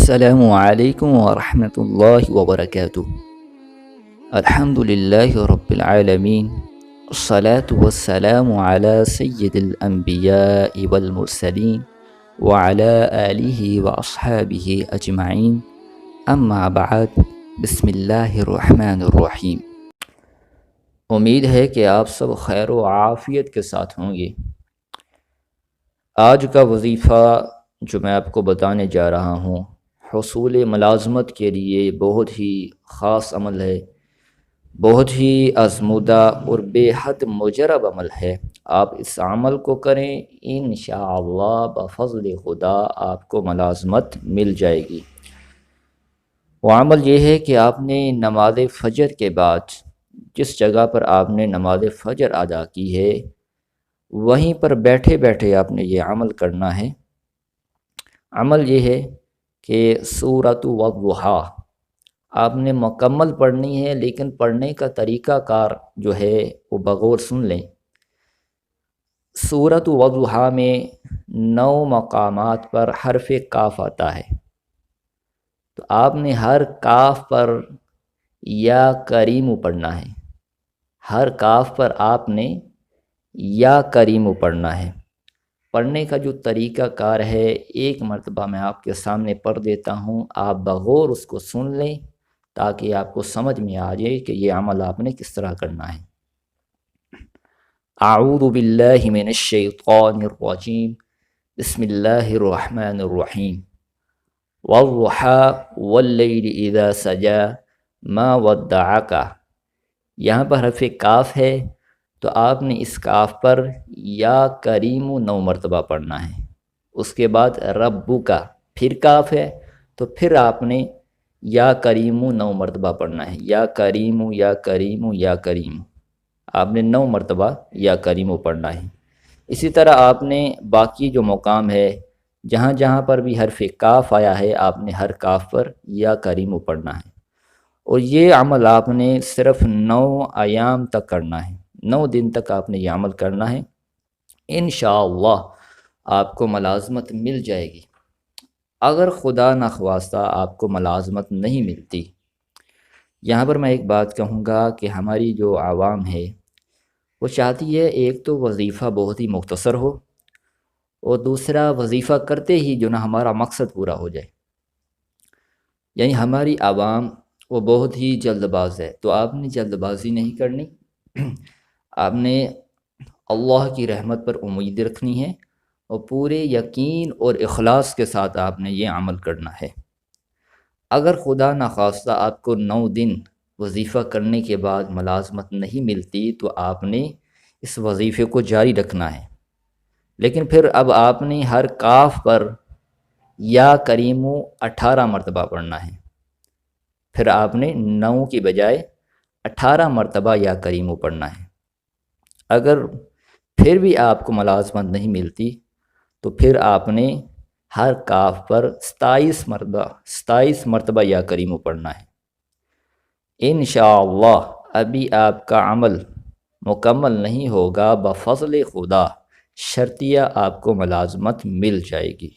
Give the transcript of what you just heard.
السلام علیکم ورحمۃ اللہ وبرکاتہ۔ الحمد للہ رب العالمین، الصلاة والسلام علی سید الانبیاء والمرسلین وعلی آلہ واصحابہ اجمعین، اما بعد، بسم اللہ الرحمن الرحیم۔ امید ہے کہ آپ سب خیر و عافیت کے ساتھ ہوں گے۔ آج کا وظیفہ جو میں آپ کو بتانے جا رہا ہوں حصول ملازمت کے لیے بہت ہی خاص عمل ہے، بہت ہی آزمودہ اور بے حد مجرب عمل ہے۔ آپ اس عمل کو کریں، انشاءاللہ بفضل خدا آپ کو ملازمت مل جائے گی۔ وہ عمل یہ ہے کہ آپ نے نماز فجر کے بعد جس جگہ پر آپ نے نماز فجر ادا کی ہے وہیں پر بیٹھے بیٹھے آپ نے یہ عمل کرنا ہے۔ عمل یہ ہے کہ سورۃ والضحیٰ آپ نے مکمل پڑھنی ہے، لیکن پڑھنے کا طریقہ کار جو ہے وہ بغور سن لیں۔ سورۃ والضحیٰ میں 9 مقامات پر حرف کاف آتا ہے، تو آپ نے ہر کاف پر یا کریم پڑھنا ہے۔ ہر کاف پر آپ نے یا کریم پڑھنا ہے۔ پڑھنے کا جو طریقہ کار ہے ایک مرتبہ میں آپ کے سامنے پڑھ دیتا ہوں، آپ بغور اس کو سن لیں تاکہ آپ کو سمجھ میں آ جائے کہ یہ عمل آپ نے کس طرح کرنا ہے۔ اعوذ باللہ من الشیطان الرجیم، بسم اللہ الرحمن الرحیم۔ والضحیٰ واللیل اذا سجا ما ودعک، یہاں پر حرف کاف ہے تو آپ نے اس کاف پر یا کریم 9 مرتبہ پڑھنا ہے۔ اس کے بعد ربو کا پھر کاف ہے تو پھر آپ نے یا کریم 9 مرتبہ پڑھنا ہے۔ یا کریم یا کریم یا کریم، آپ نے 9 مرتبہ یا کریم پڑھنا ہے۔ اسی طرح آپ نے باقی جو مقام ہے جہاں جہاں پر بھی حرف کاف آیا ہے آپ نے ہر کاف پر یا کریم پڑھنا ہے، اور یہ عمل آپ نے صرف 9 ایام تک کرنا ہے۔ 9 دن تک آپ نے یہ عمل کرنا ہے، انشاءاللہ آپ کو ملازمت مل جائے گی۔ اگر خدا نخواستہ آپ کو ملازمت نہیں ملتی، یہاں پر میں ایک بات کہوں گا کہ ہماری جو عوام ہے وہ چاہتی ہے ایک تو وظیفہ بہت ہی مختصر ہو، اور دوسرا وظیفہ کرتے ہی جو نا ہمارا مقصد پورا ہو جائے۔ یعنی ہماری عوام وہ بہت ہی جلد باز ہے، تو آپ نے جلد بازی نہیں کرنی، آپ نے اللہ کی رحمت پر امید رکھنی ہے، اور پورے یقین اور اخلاص کے ساتھ آپ نے یہ عمل کرنا ہے۔ اگر خدا نخواستہ آپ کو 9 دن وظیفہ کرنے کے بعد ملازمت نہیں ملتی تو آپ نے اس وظیفے کو جاری رکھنا ہے، لیکن پھر اب آپ نے ہر کاف پر یا کریم 18 مرتبہ پڑھنا ہے۔ پھر آپ نے 9 کی بجائے 18 مرتبہ یا کریم پڑھنا ہے۔ اگر پھر بھی آپ کو ملازمت نہیں ملتی تو پھر آپ نے ہر کاف پر 27 مرتبہ یا کریم پڑھنا ہے۔ انشاءاللہ ابھی آپ کا عمل مکمل نہیں ہوگا، بفضل خدا شرطیہ آپ کو ملازمت مل جائے گی۔